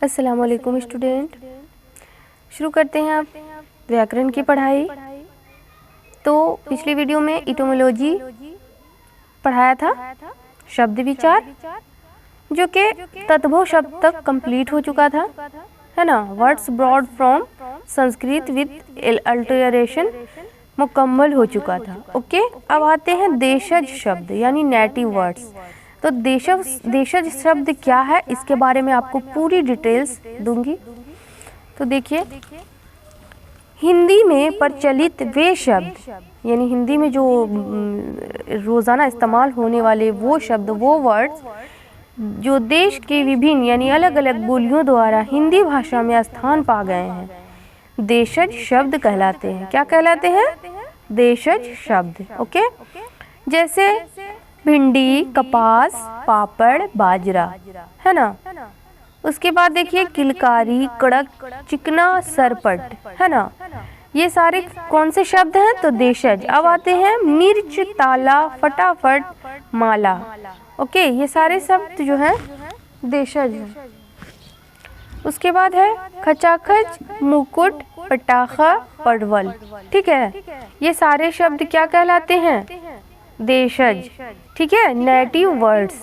अस्सलाम वालेकुम स्टूडेंट। शुरू करते हैं आप व्याकरण की पढ़ाई। तो पिछली वीडियो में इटोमोलॉजी पढ़ाया था, शब्द विचार, जो कि तत्भव शब्द तक कंप्लीट हो चुका था, है ना। Words brought from Sanskrit with alteration मुकम्मल हो चुका था। ओके, अब आते हैं देशज शब्द यानी नेटिव वर्ड्स। तो देशज शब्द क्या है, इसके बारे में आपको पूरी डिटेल्स दूंगी। तो देखिए, हिंदी में प्रचलित वे शब्द यानी हिंदी में जो रोज़ाना इस्तेमाल होने वाले वो शब्द, वो वर्ड्स जो देश के विभिन्न यानी अलग अलग बोलियों द्वारा हिंदी भाषा में स्थान पा गए हैं, देशज शब्द कहलाते हैं। क्या कहलाते हैं? देशज शब्द। ओके, जैसे भिंडी, कपास, पापड़, बाजरा, है ना। उसके बाद देखिए किलकारी, कड़क, चिकना, सरपट, है ना। ये सारे कौन से शब्द हैं? तो देशज। अब आते हैं मिर्च, ताला, फटाफट, माला। ओके, ये सारे शब्द जो हैं देशज हैं। उसके बाद है खचाखच, मुकुट, पटाखा, परवल। ठीक है, ये सारे शब्द क्या कहलाते हैं? देशज। ठीक है, नेटिव वर्ड्स,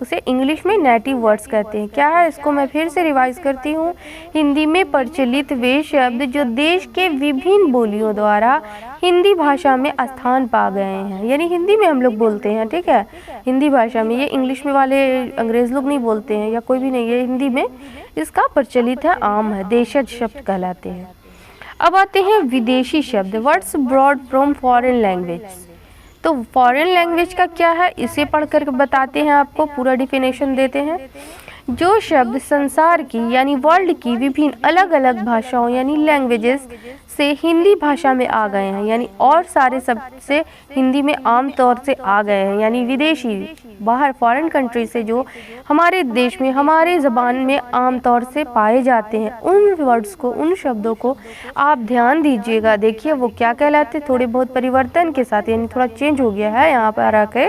उसे इंग्लिश में नेटिव वर्ड्स कहते हैं। क्या है? इसको मैं फिर से रिवाइज करती हूँ। हिंदी में प्रचलित वे शब्द जो देश के विभिन्न बोलियों द्वारा हिंदी भाषा में स्थान पा गए हैं, यानी हिंदी में हम लोग बोलते हैं। ठीक है, हिंदी भाषा में, ये इंग्लिश में वाले अंग्रेज लोग नहीं बोलते हैं या कोई भी नहीं, ये हिंदी में इसका प्रचलित है, आम है, देशज शब्द कहलाते हैं। अब आते हैं विदेशी शब्द, words brought from foreign language. तो फॉरेन लैंग्वेज का क्या है, इसे पढ़कर बताते हैं, आपको पूरा डिफिनेशन देते हैं। जो शब्द संसार की यानी वर्ल्ड की विभिन्न अलग अलग भाषाओं यानी लैंग्वेजेस से हिंदी भाषा में आ गए हैं, यानी और सारे शब्द से हिंदी में आम तौर से आ गए हैं, यानी विदेशी, बाहर फॉरेन कंट्री से जो हमारे देश में हमारे ज़बान में आम तौर से पाए जाते हैं, उन वर्ड्स को, उन शब्दों को आप ध्यान दीजिएगा। देखिए वो क्या कहलाते, थोड़े बहुत परिवर्तन के साथ, यानी थोड़ा चेंज हो गया है यहाँ पर आके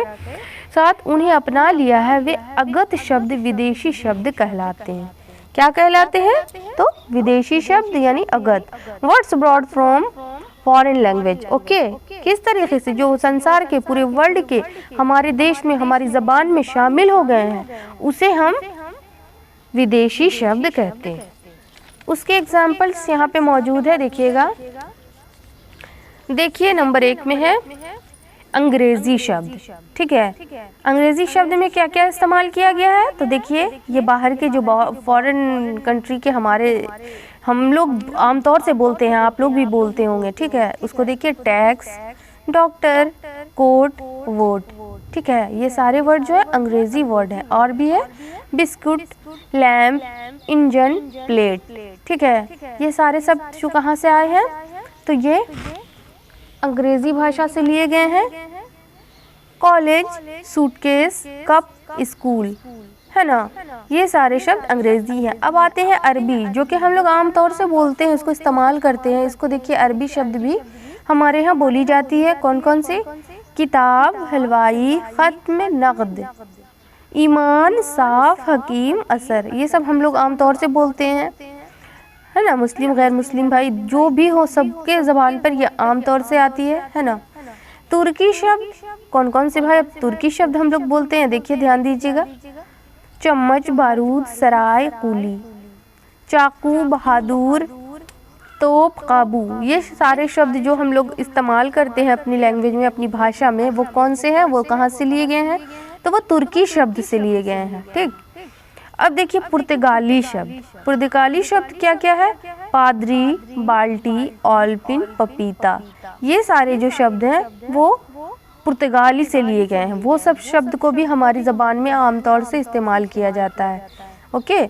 साथ उन्हें अपना लिया है, वे अगत शब्द विदेशी शब्द कहलाते हैं। क्या कहलाते हैं? तो विदेशी शब्द यानी अगत। Words brought from foreign language. Okay, किस तरीके से जो संसार के पूरे वर्ल्ड के हमारे देश में हमारी ज़बान में शामिल हो गए हैं, उसे हम विदेशी शब्द कहते हैं। उसके एग्जाम्पल्स यहाँ पे मौजूद है, देखिएगा। देखिए नंबर 1 में है अंग्रेजी शब्द। ठीक है, अंग्रेजी शब्द में क्या क्या इस्तेमाल किया गया है? तो देखिए, ये बाहर के जो फॉरेन कंट्री के हमारे हम लोग आमतौर से बोलते हैं, आप लोग भी बोलते होंगे। ठीक है, उसको देखिए, टैक्स, डॉक्टर, कोर्ट, वोट। ठीक है, ये सारे वर्ड जो है अंग्रेजी वर्ड है। और भी है बिस्कुट, लैम्प, इंजन, प्लेट। ठीक है, ये सारे शब्द जो कहाँ से आए हैं? तो ये अंग्रेजी भाषा से लिए गए हैं। कॉलेज, सूटकेस, कप, स्कूल, है ना। ये सारे शब्द अंग्रेजी हैं। अब आते हैं अरबी, जो कि हम लोग आमतौर से बोलते हैं, इसको इस्तेमाल करते हैं। इसको देखिए, अरबी शब्द भी हमारे यहाँ बोली जाती है। कौन कौन से? किताब, हलवाई, खत्म, नगद, ईमान, साफ, हकीम, असर। ये सब हम लोग आमतौर से बोलते हैं, है ना। मुस्लिम, गैर मुस्लिम भाई जो भी हो, सबके ज़बान पर ये आमतौर से आती है ना। तुर्की शब्द, कौन कौन से भाई अब तुर्की शब्द हम लोग बोलते हैं? देखिए, ध्यान दीजिएगा। चम्मच, बारूद, सराय, कुली, चाकू, बहादुर, तोप, काबू। ये सारे शब्द जो हम लोग इस्तेमाल करते हैं अपनी लैंग्वेज में, अपनी भाषा में, वो कौन से हैं? वो कहाँ से लिए गए हैं? तो वो तुर्की शब्द से लिए गए हैं। ठीक, अब देखिए पुर्तगाली शब्द। पुर्तगाली शब्द क्या क्या है? पादरी, बाल्टी, ऑलपिन, पपीता। ये सारे जो शब्द हैं वो पुर्तगाली से लिए गए हैं। वो सब शब्द को भी हमारी ज़बान में आमतौर से इस्तेमाल किया जाता है। ओके,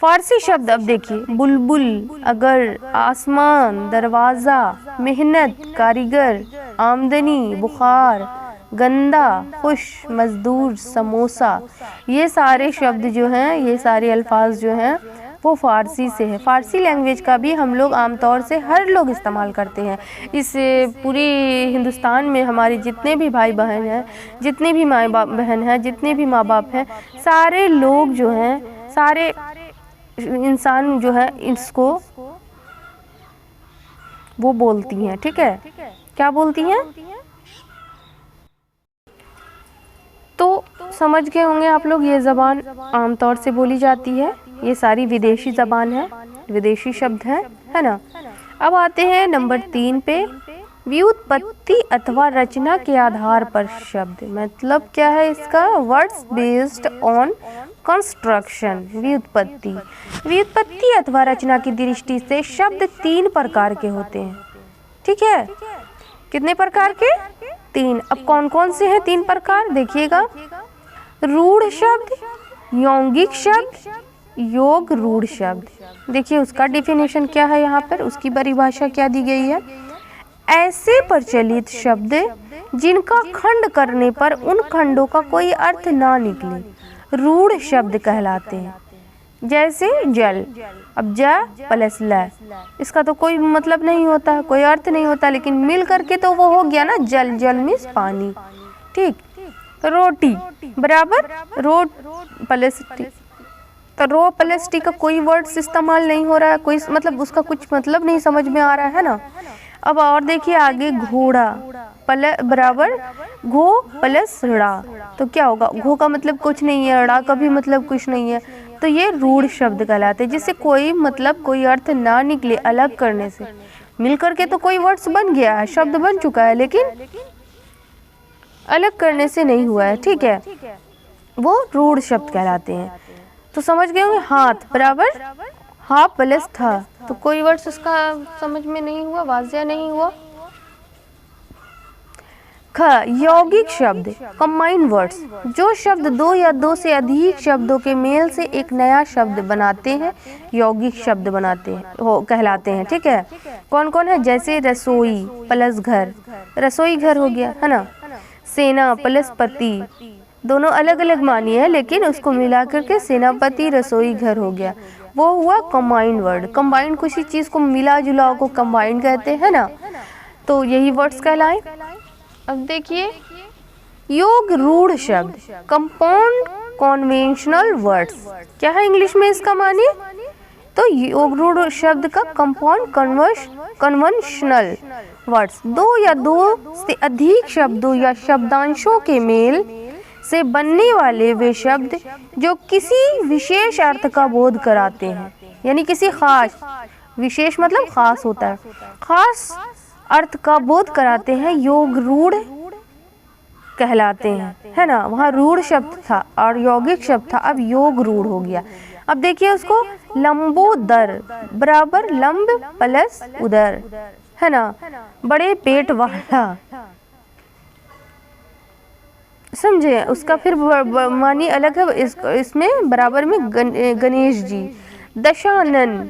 फारसी शब्द अब देखिए, बुलबुल, अगर, आसमान, दरवाज़ा, मेहनत, कारीगर, आमदनी, बुखार, गंदा, खुश, मजदूर, समोसा। ये सारे शब्द जो हैं, ये सारे अल्फाज जो हैं वो फ़ारसी से है। फ़ारसी लैंग्वेज का भी हम लोग आमतौर से हर लोग इस्तेमाल करते हैं। इस पूरी हिंदुस्तान में हमारे जितने भी भाई बहन हैं, जितने भी माँ बाप बहन हैं, जितने भी माँ बाप हैं, सारे लोग जो हैं, सारे इंसान जो है इसको वो बोलती हैं, ठीक है, क्या बोलती हैं? तो समझ गए होंगे आप लोग, ये ज़बान आमतौर से बोली जाती है, ये सारी विदेशी ज़बान है, विदेशी शब्द हैं, है ना। अब आते हैं नंबर 3 पे, व्युत्पत्ति अथवा रचना के आधार पर शब्द। मतलब क्या है इसका? Words based on construction. व्युत्पत्ति अथवा रचना की दृष्टि से शब्द 3 प्रकार के होते हैं, ठीक है। कितने प्रकार के? 3। अब कौन कौन से हैं 3 प्रकार? देखिएगा, रूढ़ शब्द, यौगिक शब्द, योग रूढ़ शब्द। देखिए उसका डेफिनेशन क्या है यहाँ पर, उसकी परिभाषा क्या दी गई है? ऐसे प्रचलित शब्द जिनका खंड करने पर उन खंडों का कोई अर्थ ना निकले रूढ़ शब्द कहलाते हैं। जैसे जल, अब ज प्लस ल, इसका तो कोई मतलब नहीं होता, कोई अर्थ नहीं होता, लेकिन मिल करके तो वो हो गया ना जल। जल मीन्स पानी, ठीक। रोटी बराबर रो प्लस टी, तो रो प्लस टी का कोई वर्ड्स इस्तेमाल नहीं हो रहा है, कोई मतलब उसका कुछ मतलब नहीं समझ में आ रहा है ना। अब और देखिए आगे, घोड़ा बराबर घो प्लस ड़ा, तो क्या होगा? घो का मतलब कुछ नहीं है, ड़ा का भी मतलब कुछ नहीं है, तो ये रूढ़ शब्द कहलाते हैं, जिससे कोई मतलब कोई अर्थ ना निकले अलग करने से। मिल करके तो कोई वर्ड्स बन गया है, शब्द बन चुका है, लेकिन अलग करने से नहीं हुआ है, ठीक है, वो रूढ़ शब्द कहलाते हैं। तो समझ गए होंगे, हाथ बराबर हा प्लस था, तो कोई वर्ड्स उसका समझ में नहीं हुआ, वाजिया नहीं हुआ। ख, यौगिक शब्द, कंबाइंड वर्ड्स, जो शब्द 2 या 2 से अधिक शब्दों के मेल से एक नया शब्द बनाते हैं, यौगिक शब्द बनाते हैं कहलाते हैं, ठीक है। कौन कौन है? जैसे रसोई प्लस घर, रसोई घर हो गया, है ना। सेना प्लस पति, दोनों अलग अलग मानी है, लेकिन उसको मिला करके सेनापति रसोई घर हो गया, वो हुआ कंबाइंड वर्ड। कंबाइंड किसी चीज़ को मिला जुला को कंबाइंड कहते हैं ना, तो यही वर्ड्स कहलाए। अब देखिए, योग रूढ़ शब्द, कंपाउंड कॉन्वेंशनल वर्ड्स, क्या है इंग्लिश में इसका माने? तो योग रूढ़ शब्द का कंपाउंड कन्वेंशनल वर्ड्स, 2 या 2 से अधिक शब्दों या शब्दांशों के मेल से बनने वाले वे शब्द जो किसी विशेष अर्थ का बोध कराते हैं, यानी किसी खास, विशेष मतलब खास होता है, खास अर्थ का बोध कराते हैं, योग रूढ़ कहलाते हैं, है ना। वहाँ रूढ़ शब्द था और यौगिक शब्द था, अब योग रूढ़ हो गया। अब देखिए उसको, लंबोदर बराबर लंब प्लस उदर, है ना, बड़े पेट वाला, समझे। उसका फिर मानी अलग है, इसमें बराबर में गणेश जी। दशानन,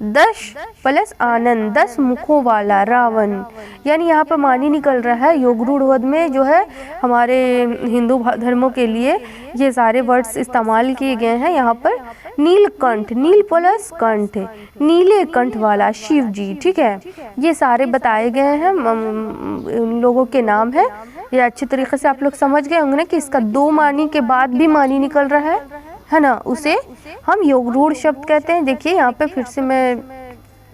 10 प्लस आनंद, 10 मुखों वाला रावण, यानी यहाँ पर मानी निकल रहा है योग रूढ़ वर्ड में जो है हमारे हिंदू धर्मों के लिए ये सारे वर्ड्स इस्तेमाल किए गए हैं। यहाँ पर नीलकंठ, नील प्लस कंठ, नीले कंठ वाला शिव जी, ठीक है, ये सारे बताए गए हैं, उन लोगों के नाम है। ये अच्छे तरीके से आप लोग समझ गए होंगे ना कि इसका 2 मानी के बाद भी मानी निकल रहा है ना, उसे हम योग रूढ़ शब्द कहते हैं। देखिए यहाँ पे फिर से मैं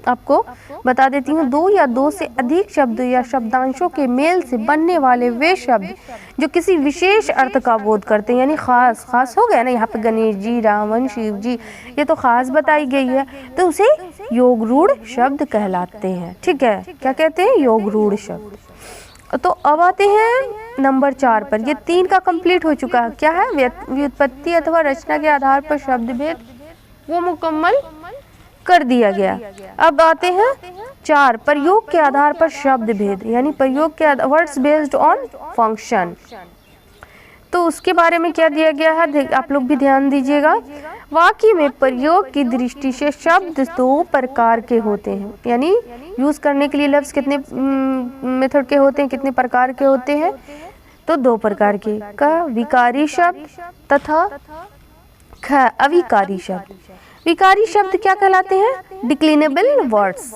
आपको बता देती हूँ, 2 या 2 से अधिक शब्द या शब्दांशों के मेल से बनने वाले वे शब्द जो किसी विशेष अर्थ का बोध करते हैं, यानी खास, खास हो गया ना, यहाँ पे गणेश जी, रावण, शिव जी, ये तो खास बताई गई है, तो उसे योग रूढ़ शब्द कहलाते हैं, ठीक है। क्या कहते हैं? योग रूढ़ शब्द। तो अब आते हैं नंबर 4 पर, ये 3 का कंप्लीट हो चुका है। क्या है? व्युत्पत्ति अथवा रचना के आधार पर शब्द भेद, वो मुकम्मल कर दिया गया। अब आते हैं 4, प्रयोग के आधार पर शब्द भेद, यानी प्रयोग के वर्ड्स बेस्ड ऑन फंक्शन। तो उसके बारे में क्या दिया गया है, आप लोग भी ध्यान दीजिएगा। वाक्य में प्रयोग की दृष्टि से शब्द 2 प्रकार के होते हैं, यानी यूज करने के लिए लफ्ज कितने मेथड के होते हैं, कितने प्रकार के होते हैं? तो 2 प्रकार के, क विकारी शब्द तथा ख अविकारी शब्द। विकारी शब्द क्या कहलाते हैं? डिक्लिनेबल वर्ड्स,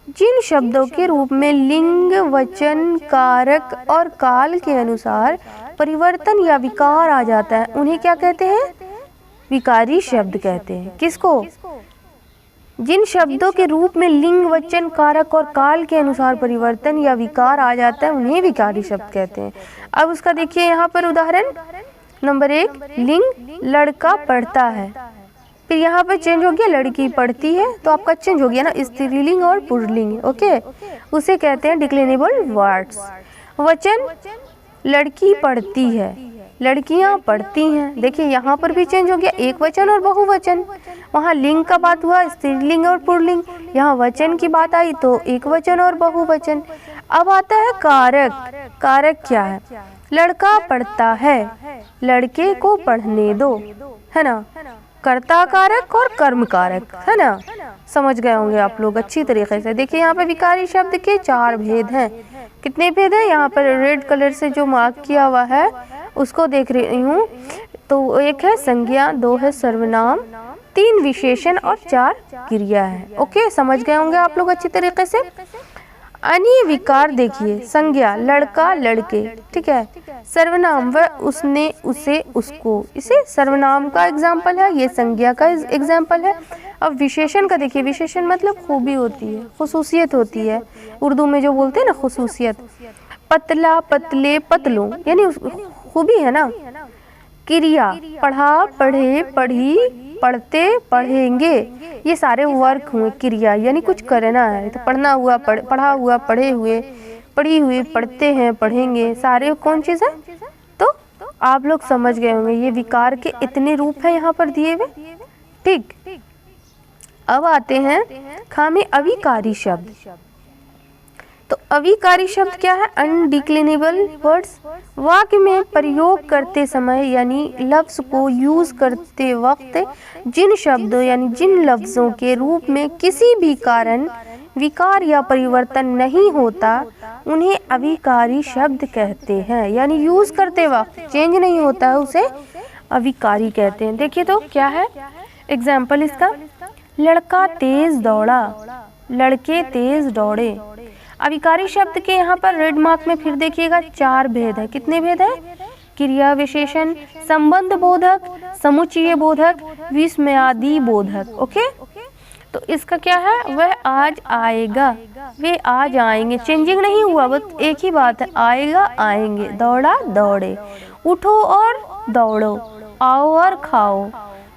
जिन शब्दों के रूप में लिंग, वचन, कारक और काल के अनुसार परिवर्तन या विकार आ जाता है, उन्हें क्या कहते हैं? विकारी शब्द कहते हैं। किसको? जिन शब्दों के रूप में लिंग, वचन, कारक और काल के अनुसार परिवर्तन या विकार आ जाता है उन्हें विकारी शब्द कहते हैं। अब उसका देखिए यहाँ पर उदाहरण नंबर 1, लिंग लड़का पढ़ता है, फिर यहाँ पर चेंज हो गया लड़की पढ़ती है, तो आपका चेंज हो गया ना स्त्रीलिंग और पुल्लिंग। ओके, उसे कहते हैं डिक्लिनेबल वर्ड्स। वचन लड़की पढ़ती है, लड़कियां पढ़ती हैं, देखिए यहाँ पर भी चेंज हो गया एक वचन और बहुवचन। वहाँ लिंग का बात हुआ स्त्रीलिंग और पुल्लिंग, यहाँ वचन की बात आई तो एक वचन और बहुवचन। अब आता है कारक। कारक क्या है? लड़का पढ़ता है, लड़के को पढ़ने दो, है ना। कर्ता कारक और कर्म कारक, है ना। समझ गए होंगे आप लोग अच्छी तरीके से। देखिए यहाँ पे विकारी शब्द के 4 भेद हैं। कितने भेद हैं? यहाँ पर रेड कलर से जो मार्क किया हुआ है उसको देख रही हूँ, तो 1 है संज्ञा, 2 है सर्वनाम, 3 विशेषण और 4 क्रिया है। ओके, समझ गए होंगे आप लोग अच्छी तरीके से। अन्य विकार देखिए, संज्ञा लड़का लड़के, ठीक है। सर्वनाम वह, उसने, उसे, उसको, इसे सर्वनाम का एग्जाम्पल है, ये संज्ञा का एग्जाम्पल है। अब विशेषण का देखिए, विशेषण मतलब खूबी होती है, खुसूसियत होती है, उर्दू में जो बोलते हैं ना खुसूसियत। पतला, पतले, पतलों, यानी खूबी है ना। क्रिया पढ़ा, पढ़े, पढ़ी, पढ़ते, पढ़ेंगे, ये सारे वर्क हुए क्रिया, यानी कुछ करना है। तो पढ़ना हुआ, पढ़ा हुआ, पढ़े हुए, पढ़ी हुई, पढ़ते हैं, पढ़ेंगे, सारे कौन चीज़ है? तो आप लोग समझ गए होंगे ये विकार के इतने रूप हैं यहाँ पर दिए हुए। ठीक, अब आते हैं खामे अविकारी शब्द। तो अविकारी शब्द क्या है? अनडिक्लिनेबल वर्ड्स। वाक्य में प्रयोग करते समय यानी लफ्ज़ को यूज करते वक्त जिन शब्दों यानी जिन लफ्ज़ों के रूप में किसी भी कारण विकार या परिवर्तन नहीं होता उन्हें अविकारी शब्द कहते हैं। यानी यूज करते वक्त चेंज नहीं होता है उसे अविकारी कहते हैं। देखिए तो क्या है एग्जाम्पल इसका? लड़का तेज दौड़ा, लड़के तेज दौड़े। अविकारी शब्द के यहाँ पर रेड मार्क में फिर देखिएगा 4 भेद है। कितने भेद है? क्रिया विशेषण, संबंध बोधक, समुच्चय बोधक, विस्मयादि बोधक। ओके, तो इसका क्या है? वह आज आएगा, वे आज आएंगे, चेंजिंग नहीं हुआ, बस एक ही बात है, आएगा आएंगे, दौड़ा दौड़े, उठो और दौड़ो, आओ और खाओ।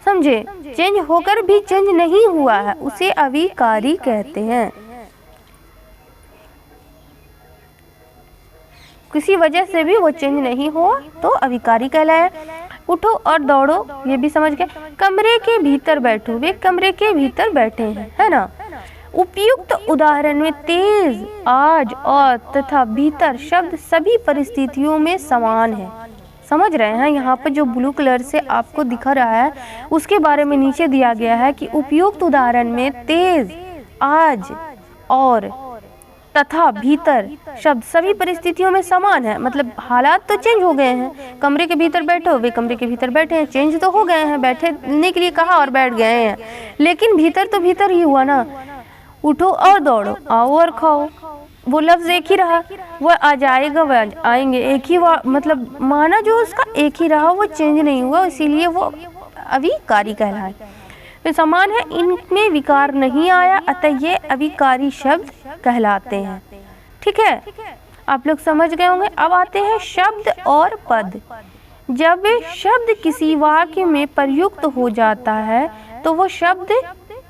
समझे? चेंज होकर भी चेंज नहीं हुआ है उसे अविकारी कहते हैं। किसी वजह से भी वो चेंज नहीं हुआ तो अविकारी कहलाया। उठो और दौड़ो, ये भी समझ गए। कमरे के भीतर बैठो, वे कमरे के भीतर बैठे हैं, है ना। उपयुक्त उदाहरण में तेज, आज और तथा भीतर शब्द सभी परिस्थितियों में समान है। समझ रहे हैं? यहाँ पर जो ब्लू कलर से आपको दिखा रहा है उसके बारे में नीचे दिया गया है कि उपयुक्त उदाहरण में तेज, आज और तथा भीतर शब्द सभी परिस्थितियों में समान है। मतलब हालात तो चेंज हो गए हैं, कमरे के भीतर बैठो, वे कमरे के भीतर बैठे हैं, चेंज तो हो गए हैं, बैठने के लिए कहा और बैठ गए हैं, लेकिन भीतर तो भीतर ही हुआ ना। उठो और दौड़ो, आओ और खाओ, वो लफ्ज़ एक ही रहा, वह आ जाएगा, वह आएंगे, एक ही मतलब माना जो उसका एक ही रहा, वो चेंज नहीं हुआ, इसीलिए वो अविकारी कहलाए। तो समान है, इनमें विकार नहीं आया, अतः ये अविकारी शब्द कहलाते हैं। ठीक है, आप लोग समझ गए होंगे। अब आते हैं शब्द और पद। जब शब्द किसी वाक्य में प्रयुक्त हो जाता है तो वो शब्द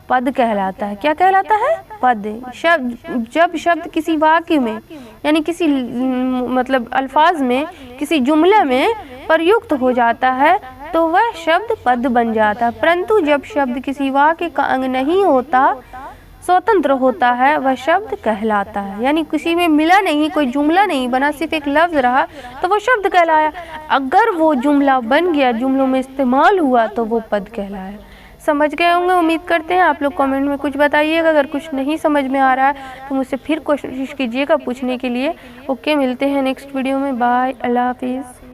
पद कहलाता है। क्या कहलाता है? पद। शब्द, जब शब्द किसी वाक्य में यानी किसी मतलब अल्फाज में, किसी जुमले में प्रयुक्त हो जाता है तो वह शब्द पद बन जाता है। परंतु जब शब्द किसी वाक्य का अंग नहीं होता, स्वतंत्र होता है, वह शब्द कहलाता है। यानी किसी में मिला नहीं, कोई जुमला नहीं बना, सिर्फ एक लफ्ज़ रहा तो वो शब्द कहलाया। अगर वो जुमला बन गया, जुमलों में इस्तेमाल हुआ तो वो पद कहलाया। समझ गए होंगे, उम्मीद करते हैं। आप लोग कमेंट में कुछ बताइएगा, अगर कुछ नहीं समझ में आ रहा है तो मुझसे फिर कोशिश कीजिएगा पूछने के लिए। ओके, मिलते हैं नेक्स्ट वीडियो में। बाय, अल्लाह हाफिज़।